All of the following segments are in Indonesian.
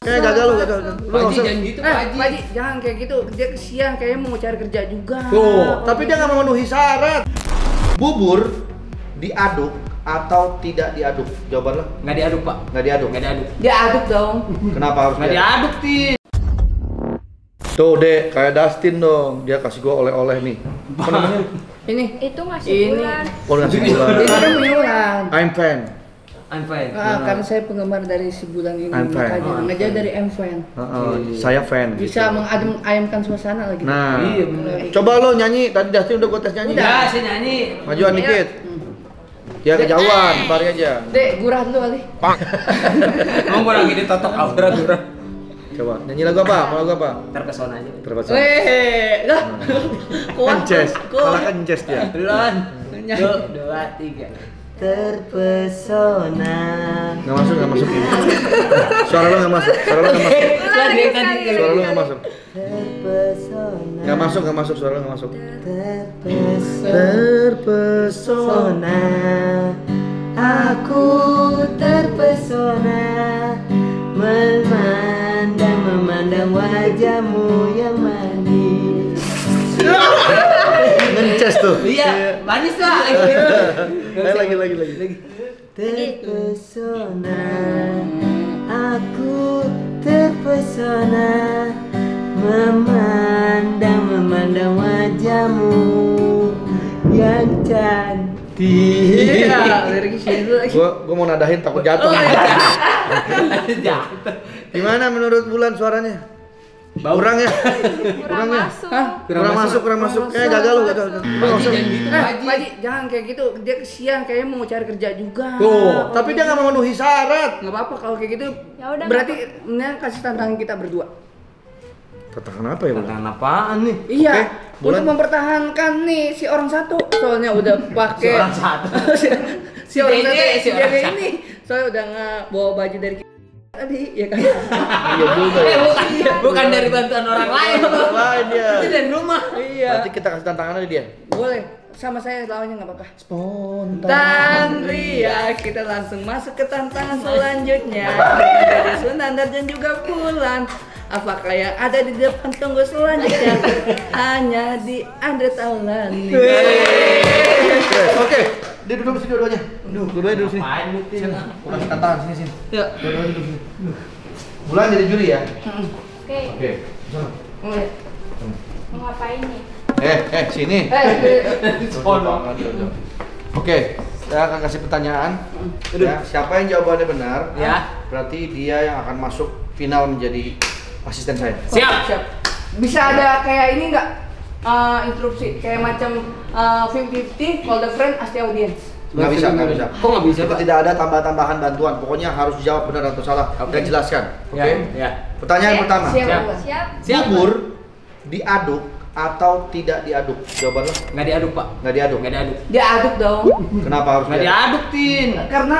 Gagal lu, gagal. Lu Pak Haji jangan gitu, Pak Haji. Pak Haji, jangan kayak gitu. Dia kesian, kayaknya mau cari kerja juga. Tuh, tapi dia nggak memenuhi syarat. Bubur diaduk atau tidak diaduk? Jawaban lo? Nggak diaduk, Pak. Nggak diaduk. Nggak diaduk. Dia aduk dong. Kenapa harus Nggak diaduk, Tin. Tuh, Dek, kayak Dustin dong. Dia kasih gua oleh-oleh nih. Apa namanya? Ini. Itu ngasih Ini. bulan. Oh, ngasih bulan. Ini kan Bulan. I'm fan. I'm fine. Karena saya penggemar dari si Bulan ini, I'm fan. makanya ngejauh dari M fan. Saya fan. Bisa gitu. mengadem-ayamkan suasana lagi. Nah, Iya, bener. coba lo nyanyi. Tadi Dustin udah gua tes nyanyi. Udah, saya nyanyi. Majuan dikit. Ya kejauhan, bari aja. Dek, gurah dulu kali. Emang gua lagi ditotok aura. Coba nyanyi lagu apa? Mau lagu apa? Terpesona aja. Terpesona. Weh, lah. Kuat. Kences, malah kences dia. Duluan. 1, 2, 3. Terpesona. Nggak masuk, nggak masuk. Suara lo nggak masuk, suara lo nggak masuk. Tadi tadi. Suara lo nggak masuk. Terpesona. Nggak masuk, nggak masuk, suara lo nggak masuk. Terpesona. Aku terpesona. Memandang wajahmu yang manis. Ngences tuh. Iya, manis lah. Lagi. Terpesona, aku terpesona. Memandang wajahmu yang cantik. Iya, liriknya sini dulu lagi. Gua mau nadahin takut jatuh. Jatuh. Gimana menurut Bulan suaranya? Kurang ya? Kurang ya? masuk. Hah? Kurang masuk. Gagal lu, gagal. Lu nggak usah. Jangan gitu, Pak Pak Haji. Haji, jangan kayak gitu. Dia kesian, kayaknya mau cari kerja juga. Tuh, tapi dia nggak memenuhi syarat. Nggak apa-apa kalau kayak gitu. Ya udah, Berarti mendingan kasih tantangan kita berdua. Tantangan apa ya, Bulan? Tantangan apaan nih? Iya, Oke, Bulan. untuk mempertahankan nih si orang satu. Soalnya udah pakai Si orang satu. si orang Dede, satu, si orang Dede satu. ini. Soalnya udah nggak bawa baju dari kita tadi, ya kan? Iya juga ya. Bukan dari bantuan orang lain. Lain dia. Itu dari rumah. Iya. Berarti kita kasih tantangan aja dia. Boleh. Sama saya lawannya nggak apa-apa. Spontan. Dan Ria, kita langsung masuk ke tantangan selanjutnya. Dari Sunandar dan juga Bulan. Apakah yang ada di depan tunggu selanjutnya? Hanya di Andre Taulani. Oke, dia duduk sini dua-duanya. Dua-duanya duduk sini. Apaan lu, Tin? Gua kasih tantangan sini. Yuk. Dua-duanya duduk sini. Bulan jadi juri ya. Oke, Oke. Sana. mau ngapain nih? Sini. Sono. Oke, saya akan kasih pertanyaan. Ya, siapa yang jawabannya benar? Ya. Berarti dia yang akan masuk final menjadi asisten saya. Siap. Bisa ada kayak ini nggak? Interupsi kayak macam 50-50 call the friend ask the audience. Nggak bisa. Kok nggak bisa, Kita Pak? tidak ada tambahan bantuan. Pokoknya harus jawab benar atau salah dan jelaskan. Oke? Ya. Pertanyaan pertama. Siap. Siap. Siap. Siap. Bubur diaduk atau tidak diaduk? Jawaban lo? Nggak diaduk, Pak. Nggak diaduk. Nggak diaduk. Dia aduk dong. Kenapa harus Nggak diaduk, Tin. Karena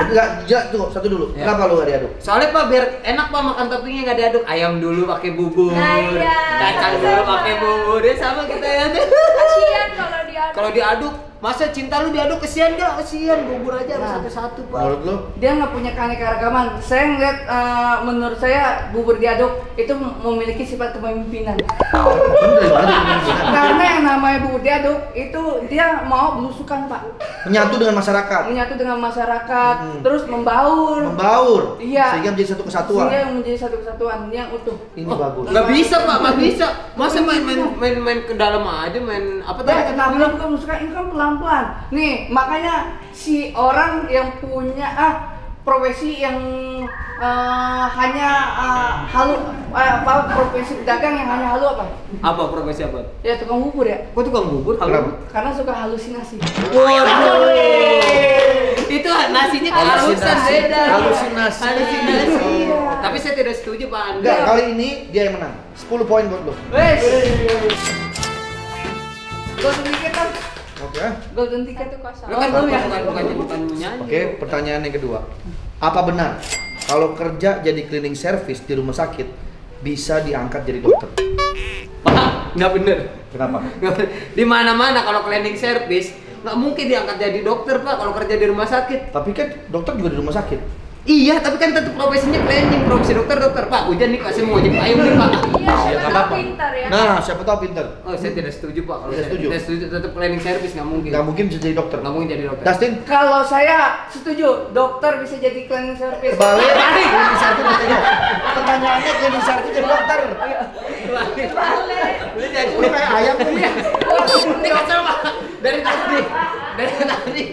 Tunggu, satu dulu. Ya. Kenapa lo nggak diaduk? Soalnya Pak biar enak Pak makan toppingnya nggak diaduk. Ayam dulu pakai bubur. Nah, iya. Kacang dulu Sama. pakai bubur. Dia sama kita ya. Kasian kalau dia. Kalau diaduk, masa cinta lu diaduk kesian nggak? Kesian, bubur aja harus Nah. satu-satu Pak. Menurut lo? dia nggak punya keanekaragaman. Saya ngeliat, menurut saya bubur diaduk itu memiliki sifat kepemimpinan. Dari mana dia Karena yang namanya bubur diaduk itu dia mau belusukan, Pak, menyatu dengan masyarakat, menyatu dengan masyarakat, terus membaur, membaur, Iya. sehingga menjadi satu kesatuan. sehingga menjadi satu kesatuan yang utuh. Ini bagus. Nggak bisa Pak, nggak bisa. Masa main ke dalam aja, main apa tadi? Nah, belum belusukan ini kan pelan-pelan. Nih, makanya si orang yang punya profesi yang hanya halu, profesi pedagang yang hanya halu apa? Apa profesi apa? Ya tukang bubur ya. Kok tukang bubur? Kenapa? Karena suka halusinasi. Waduh. Itu nasinya kehalusan beda. Halusinasi. Halusinasi. Iya. Tapi saya tidak setuju Pak Anda. Enggak, kali ini dia yang menang. 10 poin buat lo. Wes. Golden ticket kan? Oke. Golden ticket. 1-0. Lu kan belum ya? bukan nyanyi. Oke, pertanyaan yang kedua. Apa benar kalau kerja jadi cleaning service di rumah sakit bisa diangkat jadi dokter? Pak, nggak bener. Kenapa? Di mana-mana kalau cleaning service nggak mungkin diangkat jadi dokter Pak kalau kerja di rumah sakit. Tapi kan dokter juga di rumah sakit. Iya, tapi kan tetap profesinya cleaning, profesi dokter. Pak, hujan nih kasih mau jadi payung nih, Pak. Iya, Iya, siapa nggak tahu apa-apa. pintar ya. Nah, siapa tahu pinter. Oh, saya tidak setuju, Pak. Kalau Tidak saya setuju. tidak setuju, tetap cleaning service nggak mungkin. Nggak mungkin bisa jadi dokter. Nggak mungkin jadi dokter. Dustin, Kalau saya setuju, dokter bisa jadi cleaning service. balik. Cleaning service katanya. Pertanyaannya cleaning service jadi dokter. Ini jadi Lu kayak ayam tuh. ini kesel, Pak. Dari tadi.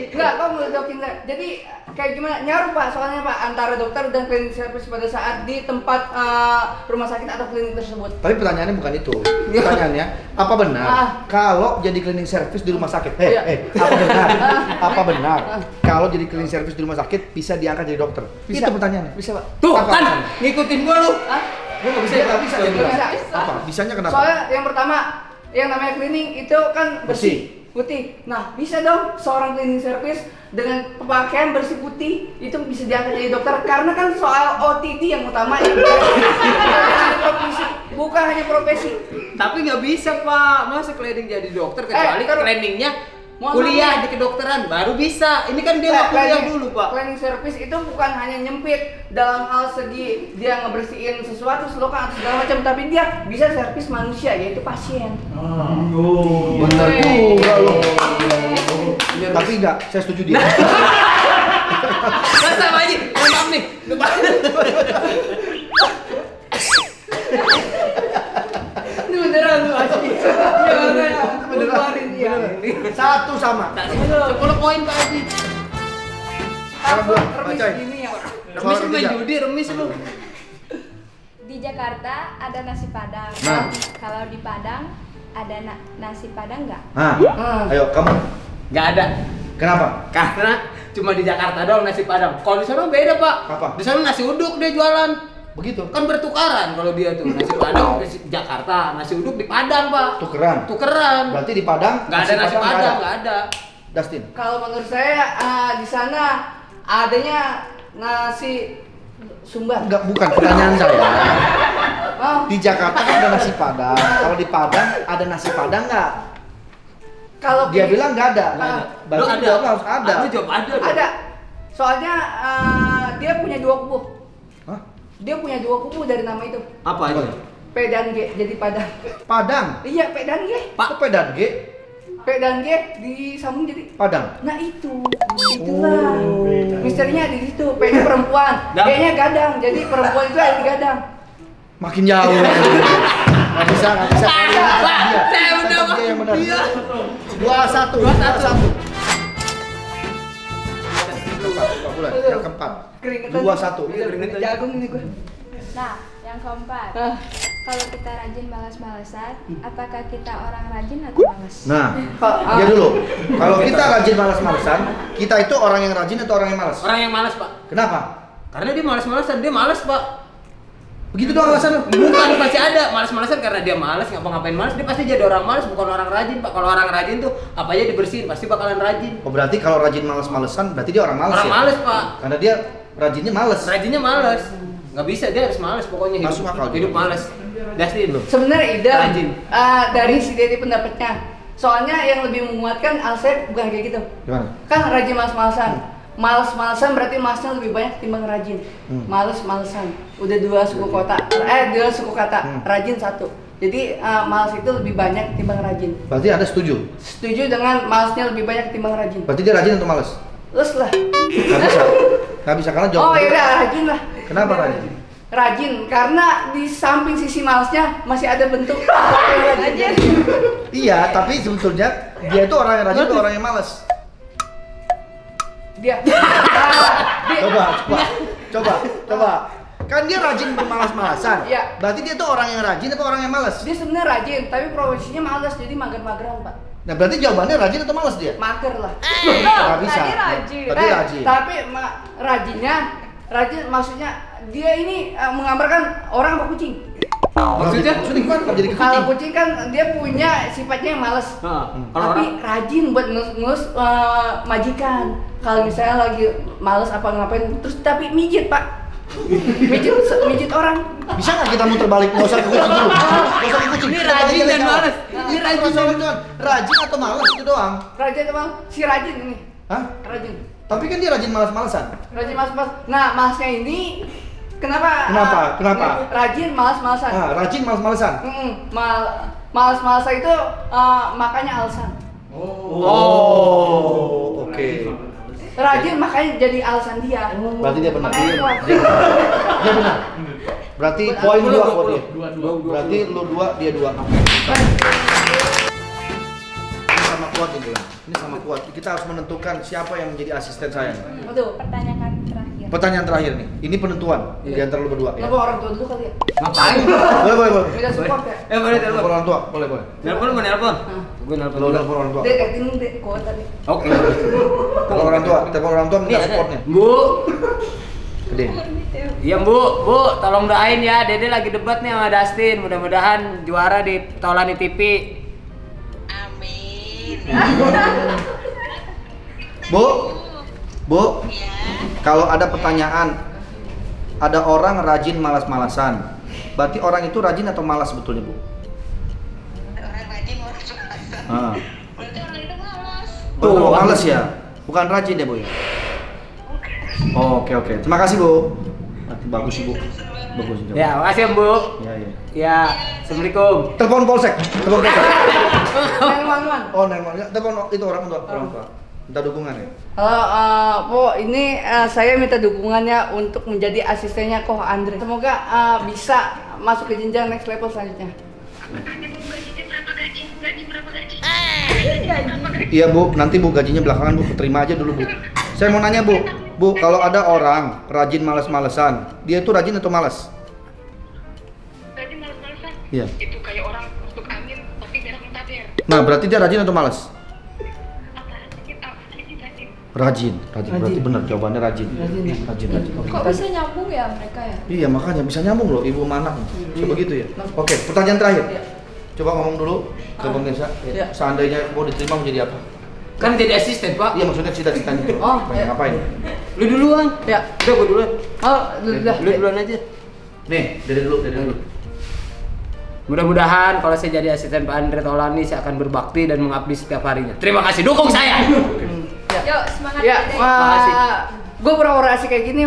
Enggak, kok ngedokin saya. Jadi kayak gimana? Nyaru Pak, soalnya Pak antara dokter dan cleaning service pada saat di tempat rumah sakit atau klinik tersebut. Tapi pertanyaannya bukan itu. Pertanyaannya, apa benar kalau jadi cleaning service di rumah sakit? Iya. Apa benar? Apa benar kalau jadi cleaning service di rumah sakit bisa diangkat jadi dokter? Bisa. Itu pertanyaannya. Bisa Pak. Tuh, Apa kan alasannya? ngikutin gua lu. Hah? Gua nggak bisa, nggak bisa. dia Nggak bilang. bisa. Apa? Bisanya kenapa? Soalnya yang pertama, yang namanya cleaning itu kan bersih. Putih. Nah, bisa dong seorang cleaning service dengan pakaian bersih putih itu bisa diangkat jadi dokter karena kan soal OTD yang utama ya. Profesi, bukan hanya profesi. Tapi nggak bisa, Pak. Masa cleaning jadi dokter kecuali kalau- cleaningnya Mohon kuliah maaf. di kedokteran baru bisa. Ini kan dia nggak kuliah dulu, Pak. Cleaning service itu bukan hanya nyempit dalam hal segi dia ngebersihin sesuatu, selokan atau segala macam, tapi dia bisa servis manusia yaitu pasien. Bener juga lo. Bener. Tapi enggak, saya setuju dia. Kan sama aja. Maaf nih. Ini beneran lu asli. Gimana ya? Keluarin dia. Satu sama. 10 poin, Pak Haji. Sekarang gua Remis bacain. gini ya. Remis lu main ketiga. judi, remis lu. Di Jakarta ada nasi Padang. Nah. Kalau di Padang ada nasi Padang nggak? Nah, ayo kamu. Nggak ada. Kenapa? Karena cuma di Jakarta doang nasi Padang. Kalau di sana beda, Pak. Apa? Di sana nasi uduk dia jualan. Begitu. Kan bertukaran kalau dia tuh nasi Padang di Jakarta, nasi uduk di Padang, Pak. Tukeran. Tukeran. Berarti di Padang Nggak ada nasi Padang, nggak ada. Dustin. Kalau menurut saya di sana adanya nasi Sumbar. Enggak, bukan pertanyaan saya. Oh, Di Jakarta kan ada nasi Padang. Kalau di Padang ada nasi Padang nggak? kalau Dia pilih- bilang nggak ada. Ah. Berarti Lu ada. jawabnya harus ada. Lu jawab ada. dong. ada. Soalnya dia punya dua kubu. Hah? Dia punya dua kubu dari nama itu. Apa Coba. aja? P dan G jadi Padang. Padang. Iya, P dan G. Pak. Kok P dan G? P dan G disambung jadi Padang. Nah itulah Oh. misterinya di situ. P-nya perempuan, Dah. G-nya gadang. Jadi perempuan itu ada di gadang. Makin jauh. Nggak bisa, nggak bisa. Pak, Dia. saya udah, Tetap Pak. dia yang benar. Iya. 2-1. 2-1. Nggak boleh. Yang keempat. Keringetan. 2-1. Iya, keringetan jagung ini gua. Nah, yang keempat. Ah. Kalau kita rajin malas-malesan, apakah kita orang rajin atau malas? Nah, dia dulu. Kalau kita rajin malas-malesan, kita itu orang yang rajin atau orang yang malas? Orang yang malas, Pak. Kenapa? Karena dia malas-malasan, dia malas, Pak. Begitu doang alasannya. Bukan pasti ada malas-malasan karena dia malas, ngapa-ngapain malas, dia pasti jadi orang malas, bukan orang rajin, Pak. Kalau orang rajin tuh apa aja dibersihin, pasti bakalan rajin. Oh, berarti kalau rajin malas-malesan berarti dia orang malas Orang ya? malas, Pak. Karena dia rajinnya males. Rajinnya malas. Nggak bisa, dia harus malas pokoknya hidup. Masuk akal juga. Hidup malas. Dustin. Sebenarnya Ida Rajin. dari si Dedi pendapatnya. Soalnya yang lebih menguatkan Alsep bukan kayak gitu. Gimana? Kan rajin males-malesan. Males-malesan berarti malasnya lebih banyak ketimbang rajin. Hmm. Males-malesan. Udah dua suku kata. Rajin satu. Jadi malas itu lebih banyak ketimbang rajin. Berarti Anda setuju? Setuju dengan malasnya lebih banyak ketimbang rajin. Berarti dia rajin atau malas? Terus lah. Nggak bisa. Nggak bisa karena Oh jawabannya. iya rajin lah. Kenapa rajin? Rajin karena di samping sisi malesnya masih ada bentuk yang rajin. Iya, tapi sebetulnya dia itu orang yang rajin atau orang yang malas? Dia. Coba. Kan dia rajin bermalas-malasan. Iya. Berarti dia tuh orang yang rajin atau orang yang malas? Dia sebenarnya rajin, tapi profesinya malas jadi mager-mageran, Pak. Nah, berarti jawabannya rajin atau malas dia? Mager lah. Nggak bisa. Tadi rajin. Tadi rajin. Tapi rajin maksudnya dia ini menggambarkan orang apa kucing. Maksudnya? Maksudnya gimana? Kalau jadi Kalau kucing? kucing kan dia punya sifatnya yang malas. Nah, kalau Tapi orang rajin buat ngelus majikan. Kalau misalnya lagi males apa ngapain, terus tapi mijit, Pak. mijit orang. Bisa nggak kita muter balik? Nggak usah ke kucing dulu. Nggak usah ke kucing. Ini Kita rajin balik dan aja. malas. Ini rajin Terus dan doang. Rajin atau malas itu doang? Rajin emang si rajin ini. Hah? Rajin. Tapi kan dia rajin malas-malasan. Rajin malas-malas. Nah, malasnya ini kenapa? Kenapa? Rajin malas-malasan. Rajin malas-malasan. Malas-malasan itu makanya alasan. Oh, oke. Rajin makanya jadi alasan dia. Berarti dia benar. Makanya kuat. Dia benar. Berarti poin 2 buat dia. Berarti lu 2, dia 2. Ini sama kuat ini. Ini sama kuat. Kita harus menentukan siapa yang menjadi asisten saya. Betul. Pertanyaan terakhir. Pertanyaan terakhir nih. Ini penentuan di antara lu berdua ya. Kenapa orang tua dulu kali ya? Ngapain? Boleh. Beda support ya? Boleh Telepon telepon. orang tua, boleh. Nelpon mau nelpon? Gue nelpon Lu dulu. telepon orang tua. Dia acting deh kuat tadi. Oke. Telepon orang tua Nih minta ada. supportnya. Bu. Gede. Iya Bu, tolong doain ya. Dede lagi debat nih sama Dustin. Mudah-mudahan juara di Taulani TV. Amin. Bu, kalau ada pertanyaan, ada orang rajin malas-malasan, berarti orang itu rajin atau malas sebetulnya, Bu? Orang rajin orang malas. Berarti orang itu malas. Oh, malas ya? Bukan rajin ya, Bu ya? Oh, oke. Terima kasih, Bu. Bagus sih, Bu. Bagus sih. Ya, makasih Bu. Ya. Ya, assalamualaikum. Telepon polsek. Teman-teman. Oh, nemon. Telepon itu orang tua. Minta dukungan ya. Halo, Po, ini saya minta dukungannya untuk menjadi asistennya Koh Andre. Semoga bisa masuk ke jenjang next level selanjutnya. Iya, Bu. Nanti Bu gajinya belakangan, Bu. Terima aja dulu, Bu. Saya mau nanya, Bu. Bu, kalau ada orang rajin malas-malesan, dia itu rajin atau malas? Rajin malas-malasan. Iya. Itu kayak orang masuk angin tapi berak mentaber. Nah, berarti dia rajin atau malas? Rajin. Berarti benar jawabannya rajin. Rajin. Oke. Kok bisa nyambung ya mereka ya? Iya, makanya bisa nyambung loh ibu sama anak. Bisa begitu ya. Oke, pertanyaan terakhir. Iya. Coba ngomong dulu ke pemirsa. Iya. Seandainya mau diterima menjadi apa? Kan jadi asisten, Pak. Iya, maksudnya cita-citanya itu. Oh, pengen iya. ngapain? Lu duluan. Ya. Udah gua duluan. Oh, udah. Lu duluan aja. Nih, dari dulu. Mudah-mudahan kalau saya jadi asisten Pak Andre Taulani, saya akan berbakti dan mengabdi setiap harinya. Terima kasih, dukung saya. Ya. Yuk, semangat Ya, Dede. Makasih. gue berorasi kayak gini,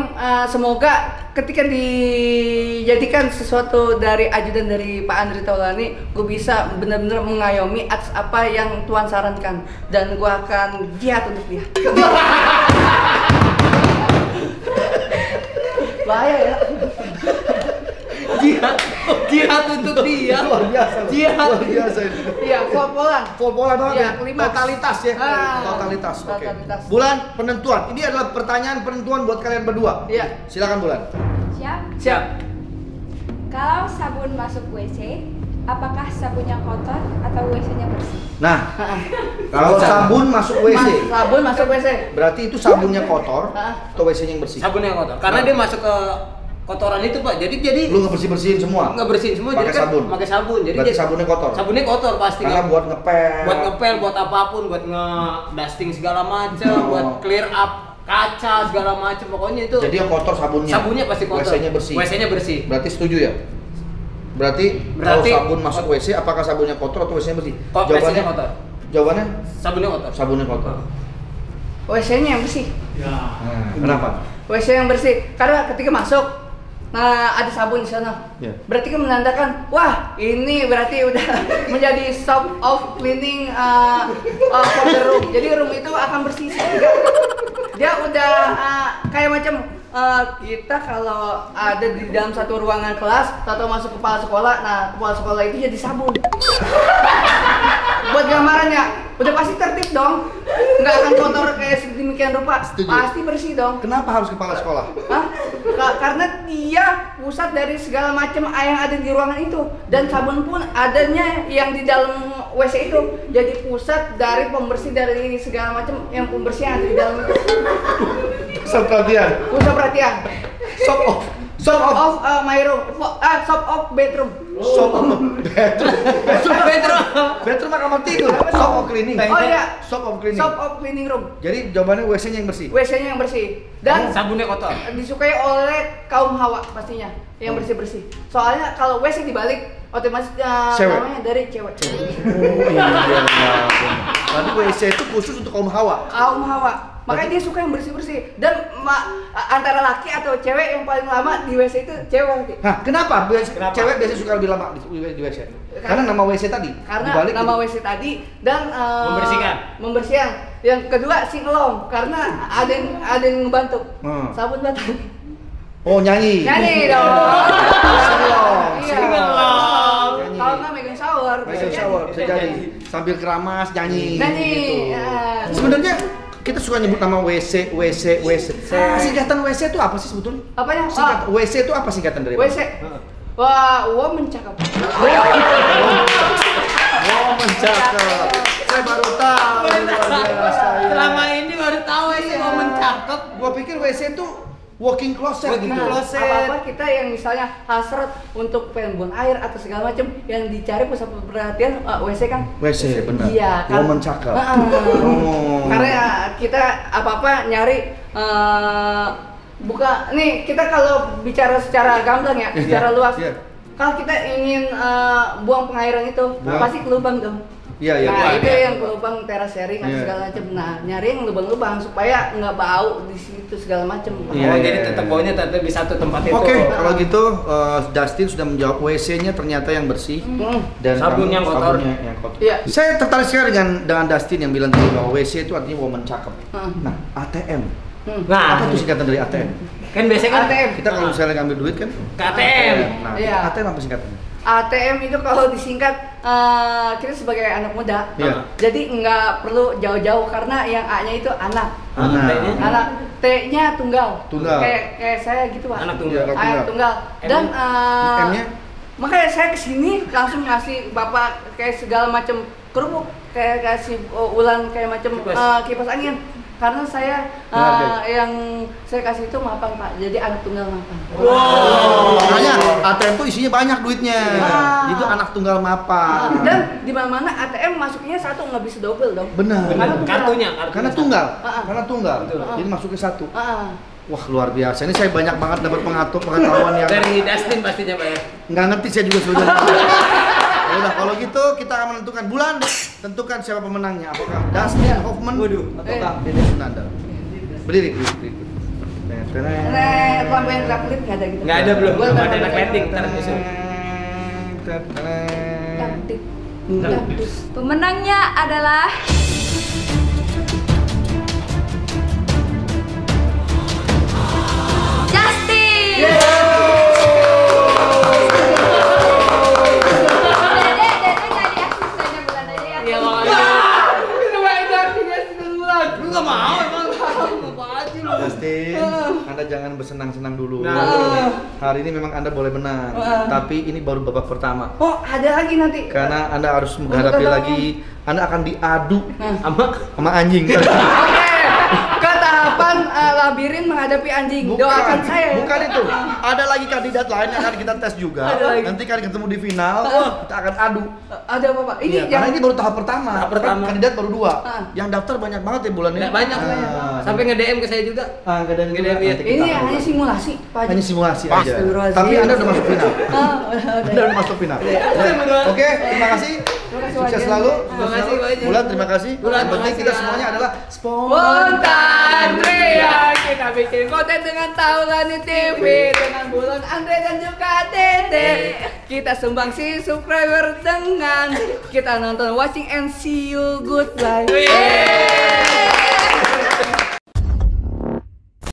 semoga ketika dijadikan sesuatu dari ajudan dari Pak Andre Taulani, gue bisa benar-benar mengayomi atas apa yang Tuhan sarankan, dan gue akan jihad untuk dia. Bahaya ya. Jihad untuk dia. Luar biasa. Jihad. Luar biasa itu. Iya, pol-polan. Pol-polan banget Iya, ya. kelima. Totalitas ya. Ah, Totalitas. Oke. totalitas. Bulan penentuan. Ini adalah pertanyaan penentuan buat kalian berdua. Iya. Silakan Bulan. Siap? Siap. Kalau sabun masuk WC, apakah sabunnya kotor atau WC-nya bersih? Nah, kalau sabun masuk WC, Sabun masuk WC. berarti itu sabunnya kotor Ah. atau WC-nya yang bersih? Sabunnya kotor. Karena Nah. dia masuk ke kotoran itu, Pak. Jadi Lu nggak bersih-bersihin semua? nggak bersihin semua. Pakai Jadi kan sabun. pakai sabun. Jadi Berarti dia- sabunnya kotor. Sabunnya kotor pasti. Karena kan? buat ngepel. Buat ngepel, buat apapun, buat nge-dusting segala macam, Oh. buat clear up kaca segala macam. Pokoknya itu. Jadi yang kotor sabunnya. Sabunnya pasti kotor. WC-nya bersih. WC-nya bersih. Berarti setuju ya? Berarti kalau Berarti- sabun masuk WC, apakah sabunnya kotor atau WC-nya bersih? WC-nya kotor. Jawabannya Sabunnya kotor. sabunnya kotor. WC-nya yang bersih. Nah, kenapa? WC yang bersih. Karena ketika masuk, nah ada sabun di sana. Ya. Berarti kan menandakan, wah ini berarti udah menjadi stop of cleaning for the room. Jadi room itu akan bersih. Sehingga dia udah kayak macam kita kalau ada di dalam satu ruangan kelas, atau masuk kepala sekolah, nah kepala sekolah itu jadi sabun. Buat gambarannya, udah pasti tertib dong. Nggak akan kotor kayak sedemikian rupa. Setuju. Pasti bersih dong. Kenapa harus kepala sekolah? Hah? Karena dia pusat dari segala macam yang ada di ruangan itu, dan sabun pun adanya yang di dalam WC itu, jadi pusat dari pembersih dari segala macam yang pembersih yang ada di dalam itu. Pusat perhatian. Pusat perhatian. Shop off. Shop of my room, shop of bedroom. Shop off. Bedroom. Bedroom mah kamar tidur. Shop of cleaning. Oh iya, Shop of cleaning. shop of cleaning room. Jadi jawabannya WC-nya yang bersih. WC-nya yang bersih dan Sabunnya kotor. disukai oleh kaum hawa pastinya yang bersih-bersih. Soalnya kalau WC dibalik otomatis Cewek. namanya dari cewek. Oh iya. Berarti WC itu khusus untuk kaum hawa. Kaum hawa. Makanya dia suka yang bersih-bersih. Dan antara laki atau cewek yang paling lama di WC itu cewek. Nah, kenapa? Cewek biasanya suka lebih lama di WC? Karena nama WC tadi. Karena dibalik nama gitu. WC tadi dan Membersihkan. Yang kedua singelong karena ada yang ngebantu. Sabun batang. Oh, nyanyi. Nyanyi dong. Singelong. Iya. Singelong. Nyanyi. Kalau nggak megang shower. Megang shower bisa jadi sambil keramas nyanyi. Nyanyi. Gitu. Ya. Sebenarnya kita suka nyebut nama WC. Singkatan WC itu apa sih sebetulnya? Apanya? Singkatan WC itu apa singkatan dari WC. Wah, woman cakep. Mencakep. Saya baru tahu. Luar biasa, ya. Selama ini baru tahu sih mau mencakep. Gua pikir WC itu walking closet Walking gitu. closet. Apa-apa kita yang misalnya hasrat untuk pengen buang air atau segala macam yang dicari pusat perhatian WC kan? WC benar. Iya kan. Woman cakep. Oh. Karena kita apa-apa nyari buka nih kita kalau bicara secara gamblang ya, secara luas. Iya. Kalau kita ingin buang pengairan itu pasti ke lubang dong. Iya, iya. Nah, Iya. itu yang ke lubang terasering atau Iya. segala macam. Nah, nyari yang lubang-lubang supaya nggak bau di situ segala macam. Iya, Oh, iya, jadi iya. tetap baunya tetap di satu tempat itu. Oke, kalau gitu Dustin sudah menjawab WC-nya ternyata yang bersih dan Sabun kamu yang kotor. sabunnya yang kotor. Iya. Saya tertarik sekali dengan Dustin yang bilang tadi bahwa WC itu artinya woman cakep. Nah, ATM. Nah, Apa tuh singkatan dari ATM? kan biasanya kan ATM. Kita kalau misalnya ngambil duit kan KTM. Nah, Iya. ATM apa singkatannya? ATM itu kalau disingkat kita sebagai anak muda, Iya. jadi nggak perlu jauh-jauh karena yang A-nya itu anak, Anak. T-nya? anak T-nya tunggal, Tunggal. kayak saya gitu Pak. Anak Iya, tunggal. Anak tunggal. Dan M-nya? makanya saya kesini langsung ngasih bapak kayak segala macam kerupuk, kayak kasih ulan kayak macam kipas angin. Karena saya yang saya kasih itu mapan Pak, jadi anak tunggal mapan. Makanya ATM tuh isinya banyak duitnya. Itu anak tunggal mapan. Dan di mana-mana ATM masuknya satu nggak bisa double dong. Benar. Kartunya. Karena tunggal. Ah. Karena tunggal. Betul. Jadi masuknya satu. Ah. Wah, luar biasa. Ini saya banyak banget dapat pengetahuan yang Dari Dustin pastinya Pak ya. nggak ngerti saya juga sebenarnya. Ya udah, kalau gitu kita akan menentukan bulan, tentukan siapa pemenangnya. Apakah Dustin Hoffman ataukah Dennis Sunanda? Berdiri. Lampu yang gerak-gerik nggak ada gitu. Nggak ada belum. Gua Belum ntar ada anak pakai. landing. Ntar nyusul. Cantik. Pemenangnya adalah Justin. Dede jadi asistennya bulan aja ya. Iya, makanya. Lu nggak mau emang? Dustin, Anda jangan bersenang-senang dulu. Nah. Hari ini memang Anda boleh menang, tapi ini baru babak pertama. Oh, ada lagi nanti. Karena Anda harus menghadapi lagi, Anda akan diadu sama anjing. Oke. Ke tahapan labirin menghadapi anjing. Doakan saya. Bukan itu. Ada lagi kandidat lain yang akan kita tes juga. Ada lagi. Nanti kali ketemu di final, kita akan adu. Ada apa Pak? Ini Iya, karena ini baru tahap pertama. Tahap pertama. Kan kandidat baru 2. Ah. Yang daftar banyak banget ya bulan ini. Nggak banyak. Sampai nge-DM ke saya juga. Nggak ada Nggak ada. nanti kita ini akan hanya buat. simulasi Pak. Hanya simulasi aja. Astagfirullahaladzim. Tapi Anda udah masuk final. Udah. Anda udah masuk final. Oke, terima kasih. Sukses Wajan. selalu. Terima kasih, Wajan. Bulan, terima kasih. Bulan, Yang penting terima kita kasih, semuanya ya. adalah Spontan Ria, kita bikin konten dengan Taulani TV, dengan Bulan Andre dan juga Dede. Kita sumbangsi subscriber dengan kita nonton watching and see you goodbye.